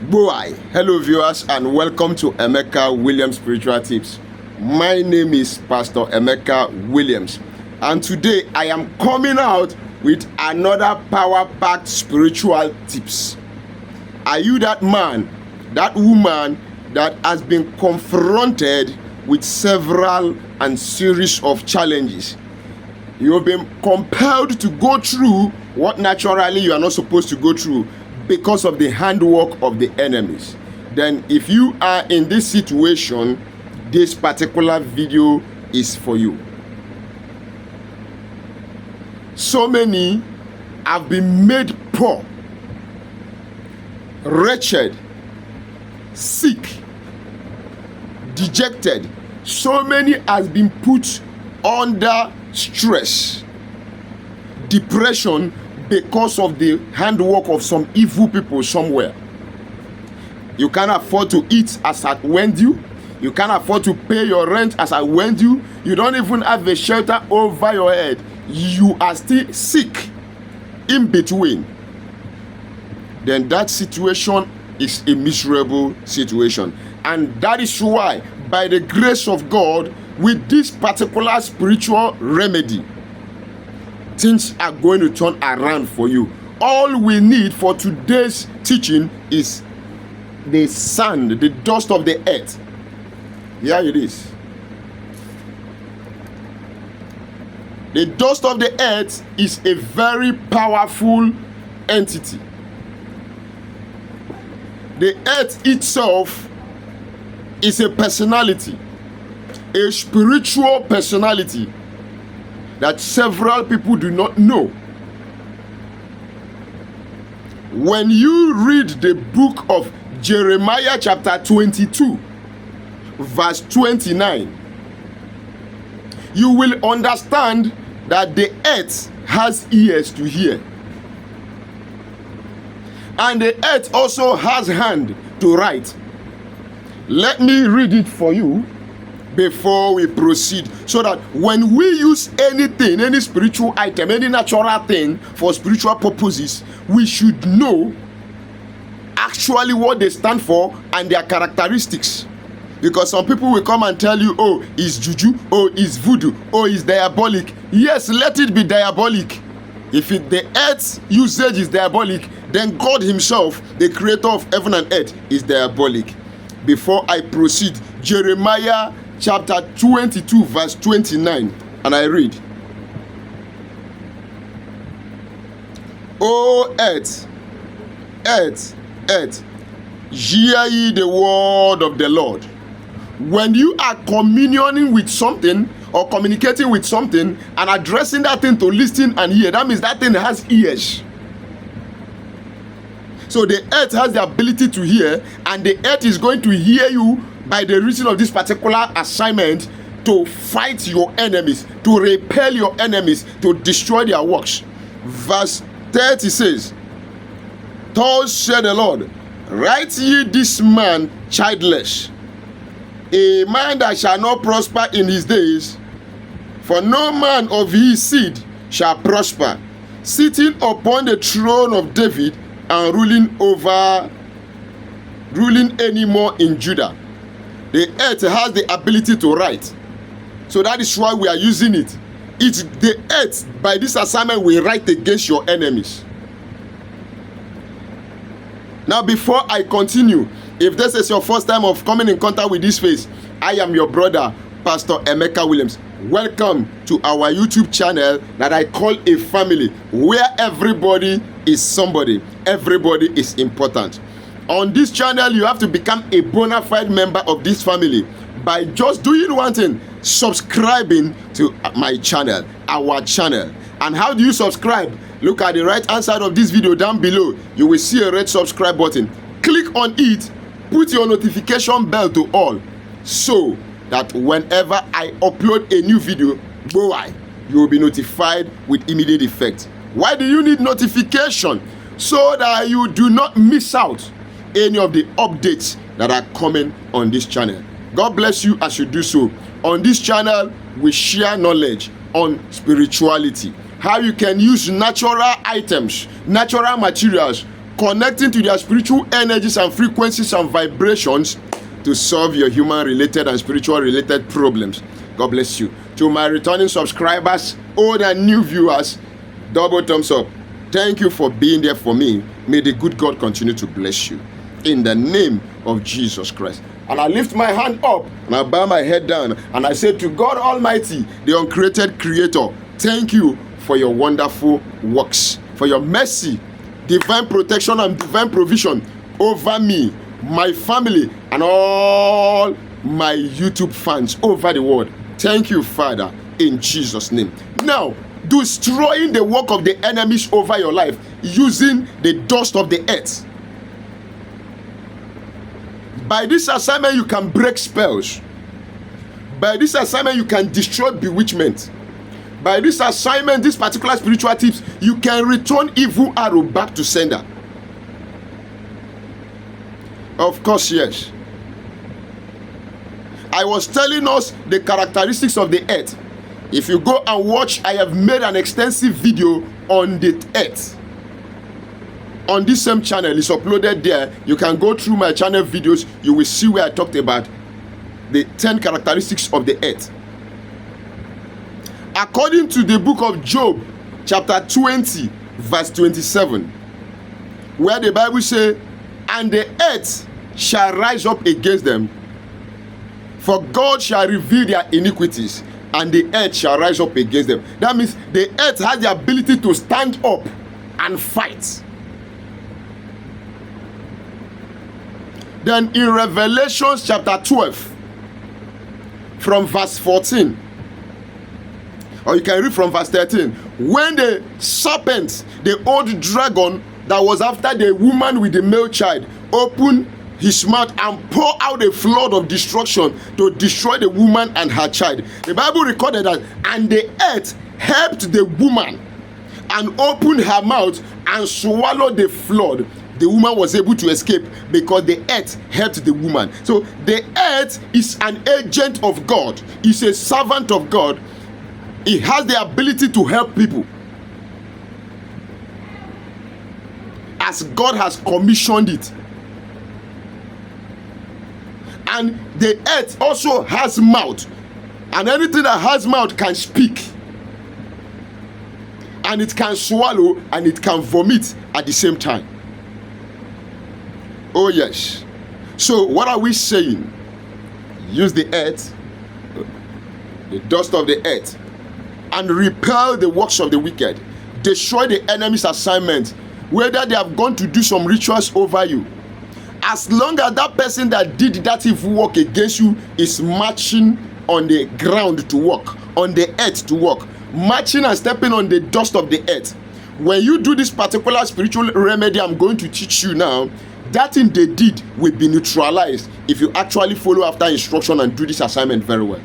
Boy, hello viewers and welcome to Emeka Williams Spiritual Tips. My name is Pastor Emeka Williams and today I am coming out with another power-packed spiritual tips. Are you that man, that woman that has been confronted with several and series of challenges? You have been compelled to go through what naturally you are not supposed to go through because of the handwork of the enemies. Then if you are in this situation, this particular video is for you. So many have been made poor, wretched, sick, dejected. So many has been put under stress, depression, because of the handwork of some evil people somewhere. You can't afford to eat as I went you. You can't afford to pay your rent as I went you. You don't even have a shelter over your head. You are still sick in between. Then that situation is a miserable situation. And that is why, by the grace of God, with this particular spiritual remedy, things are going to turn around for you. All we need for today's teaching is the sand, the dust of the earth. Here it is. The dust of the earth is a very powerful entity. The earth itself is a personality, a spiritual personality that several people do not know. When you read the book of Jeremiah chapter 22 verse 29, you will understand that the earth has ears to hear, and the earth also has hand to write. Let me read it for you before we proceed, so that when we use anything, any spiritual item, any natural thing for spiritual purposes, we should know actually what they stand for and their characteristics. Because some people will come and tell you, oh, it's juju, oh, it's voodoo, oh, it's diabolic. Yes, let it be diabolic. If the earth's usage is diabolic, then God himself, the creator of heaven and earth, is diabolic. Before I proceed, Jeremiah chapter 22 verse 29, and I read, O earth, earth, earth, hear ye the word of the Lord. When you are communioning with something or communicating with something and addressing that thing to listen and hear, that means that thing has ears. So the earth has the ability to hear, and the earth is going to hear you by the reason of this particular assignment to fight your enemies, to repel your enemies, to destroy their works. Verse 30 says, Thus said the Lord, write ye this man childless, a man that shall not prosper in his days, for no man of his seed shall prosper, sitting upon the throne of David and ruling anymore in Judah. The earth has the ability to write, so that is why we are using it. It's the earth, by this assignment, will write against your enemies. Now, before I continue, if this is your first time of coming in contact with this face, I am your brother, Pastor Emeka Williams. Welcome to our YouTube channel that I call a family, where everybody is somebody, everybody is important. On this channel, you have to become a bona fide member of this family by just doing one thing: subscribing to my channel, our channel. And how do you subscribe? Look at the right hand side of this video down below. You will see a red subscribe button. Click on it, put your notification bell to all, so that whenever I upload a new video, you will be notified with immediate effect. Why do you need notification? So that you do not miss out any of the updates that are coming on this channel. God bless you as you do so. On this channel, we share knowledge on spirituality, how you can use natural items, natural materials connecting to their spiritual energies and frequencies and vibrations to solve your human-related and spiritual-related problems. God bless you. To my returning subscribers, old and new viewers, double thumbs up. Thank you for being there for me. May the good God continue to bless you. In the name of Jesus Christ. And I lift my hand up and I bow my head down and I say to God Almighty, the uncreated Creator, thank you for your wonderful works, for your mercy, divine protection and divine provision over me, my family, and all my YouTube fans over the world. Thank you, Father, in Jesus' name. Now, destroying the work of the enemies over your life using the dust of the earth. By this assignment, you can break spells. By this assignment, you can destroy bewitchment. By this assignment, this particular spiritual tips, you can return evil arrow back to sender. Of course, yes. I was telling us the characteristics of the earth. If you go and watch, I have made an extensive video on the earth. On this same channel, it's uploaded there. You can go through my channel videos. You will see where I talked about the 10 characteristics of the earth. According to the book of Job, chapter 20, verse 27, where the Bible says, and the earth shall rise up against them, for God shall reveal their iniquities, and the earth shall rise up against them. That means the earth has the ability to stand up and fight. Then in Revelation chapter 12, from verse 14, or you can read from verse 13, when the serpent, the old dragon that was after the woman with the male child, opened his mouth and poured out a flood of destruction to destroy the woman and her child. The Bible recorded that, and the earth helped the woman and opened her mouth and swallowed the flood. The woman was able to escape because the earth helped the woman. So the earth is an agent of God. It's a servant of God. It has the ability to help people, as God has commissioned it. And the earth also has mouth, and anything that has mouth can speak, and it can swallow and it can vomit at the same time. Oh yes. So what are we saying? Use the earth, the dust of the earth, and repel the works of the wicked. Destroy the enemy's assignment, whether they have gone to do some rituals over you. As long as that person that did that evil work against you is marching on the ground to work, on the earth to work, marching and stepping on the dust of the earth. When you do this particular spiritual remedy I'm going to teach you now, that thing they did will be neutralized if you actually follow after instruction and do this assignment very well.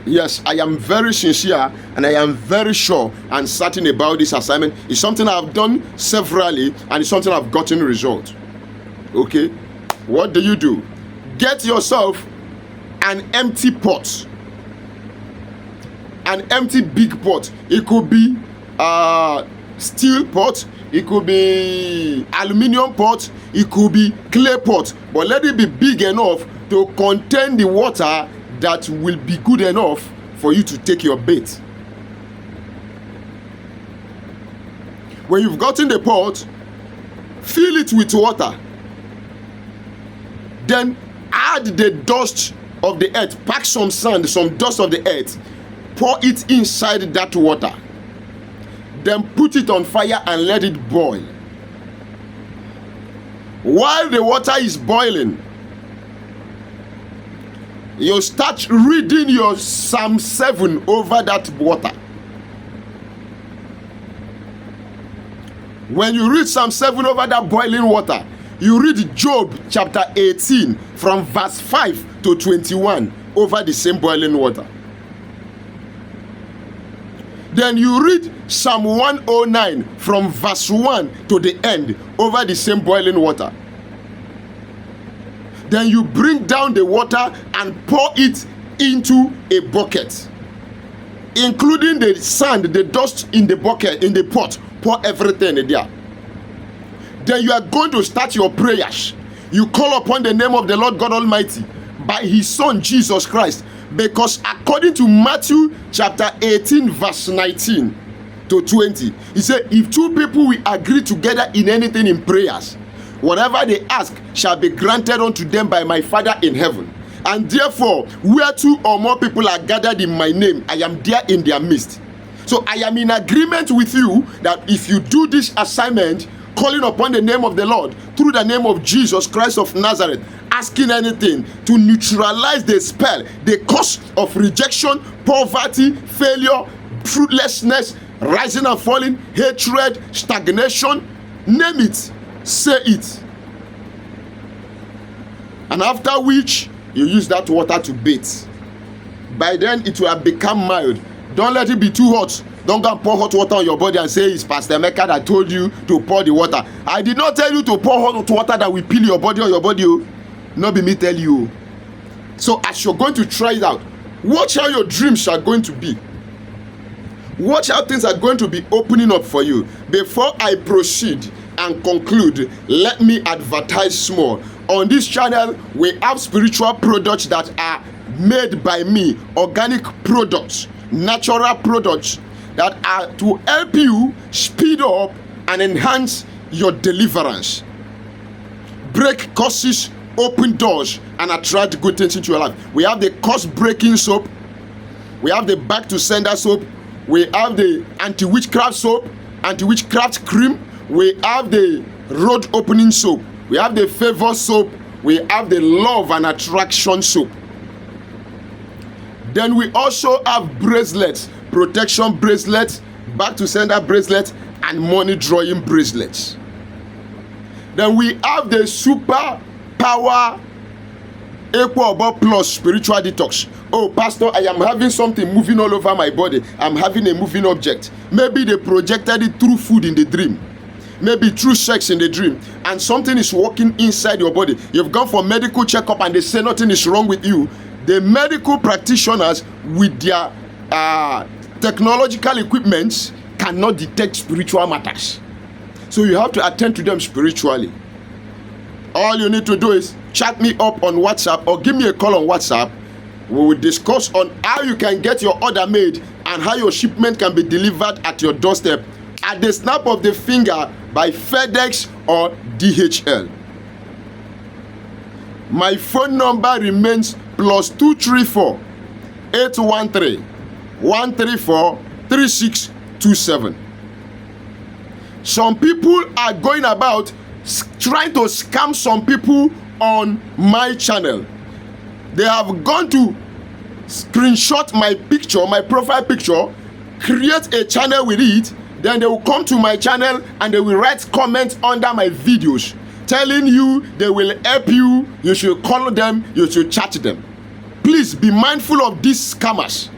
Yes, I am very sincere and I am very sure and certain about this assignment. It's something I've done severally and it's something I've gotten results. Okay, what do? Get yourself an empty pot, an empty big pot. It could be steel pot, it could be aluminium pot, it could be clay pot, but let it be big enough to contain the water that will be good enough for you to take your bait. When you've gotten the pot, fill it with water, then add the dust of the earth, pack some sand, some dust of the earth, pour it inside that water, then put it on fire and let it boil. While the water is boiling, you start reading your Psalm 7 over that water. When you read Psalm 7 over that boiling water, you read Job chapter 18 from verse 5 to 21 over the same boiling water. Then you read Psalm 109 from verse 1 to the end over the same boiling water. Then you bring down the water and pour it into a bucket, including the sand, the dust in the bucket, in the pot. pour everything in there. Then you are going to start your prayers. You call upon the name of the Lord God Almighty by his Son Jesus Christ, because according to Matthew chapter 18 verse 19 to 20, he said, if two people will agree together in anything in prayers, whatever they ask shall be granted unto them by my Father in heaven. And therefore, where two or more people are gathered in my name, I am there in their midst. So I am in agreement with you that if you do this assignment, calling upon the name of the Lord through the name of Jesus Christ of Nazareth, asking anything to neutralize the spell, the cause of rejection, poverty, failure, fruitlessness, rising and falling, hatred, stagnation, name it, say it. And after which, you use that water to bathe. By then, it will have become mild. Don't let it be too hot. Don't go and pour hot water on your body and say it's Pastor Emeka that told you to pour the water. I did not tell you to pour hot water that will peel your body or your body. Not be me tell you. So as you're going to try it out, watch how your dreams are going to be. Watch how things are going to be opening up for you. Before I proceed and conclude, let me advertise small. On this channel, we have spiritual products that are made by me, organic products, natural products that are to help you speed up and enhance your deliverance, break curses, open doors, and attract good things into your life. We have the curse breaking soap, we have the back to sender soap, we have the anti-witchcraft soap, anti-witchcraft cream, we have the road opening soap, we have the favor soap, we have the love and attraction soap. Then we also have bracelets, protection bracelets, back to sender bracelets, and money drawing bracelets. Then we have the super power Equal Plus spiritual detox. Oh, Pastor, I am having something moving all over my body. I'm having a moving object. Maybe they projected it through food in the dream. Maybe through sex in the dream, and something is working inside your body. You've gone for medical checkup and they say nothing is wrong with you. The medical practitioners with their technological equipment cannot detect spiritual matters. So you have to attend to them spiritually. All you need to do is chat me up on WhatsApp or give me a call on WhatsApp. We will discuss on how you can get your order made and how your shipment can be delivered at your doorstep at the snap of the finger by FedEx or DHL. My phone number remains +234 813 134 3627. Some people are going about trying to scam some people on my channel. They have gone to screenshot my picture, my profile picture, create a channel with it, then they will come to my channel and they will write comments under my videos telling you they will help you, you should call them, you should chat them. Please be mindful of these scammers.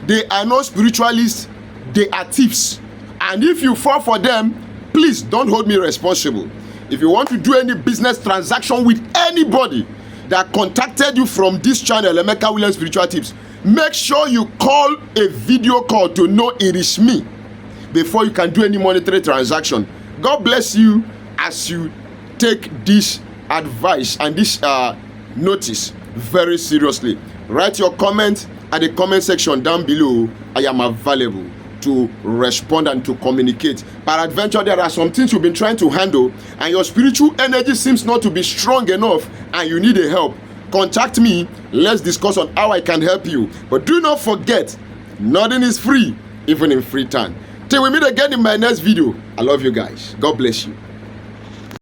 They are not spiritualists, they are thieves. And if you fall for them, please don't hold me responsible. If you want to do any business transaction with anybody that contacted you from this channel, Emeka Williams Spiritual Tips, make sure you call a video call to know it is me before you can do any monetary transaction. God bless you as you take this advice and this notice very seriously. Write your comment at the comment section down below. I am available to respond and to communicate. Peradventure, there are some things you've been trying to handle and your spiritual energy seems not to be strong enough and you need a help. Contact me. Let's discuss on how I can help you. But do not forget, nothing is free, even in free time. Till we meet again in my next video. I love you guys. God bless you.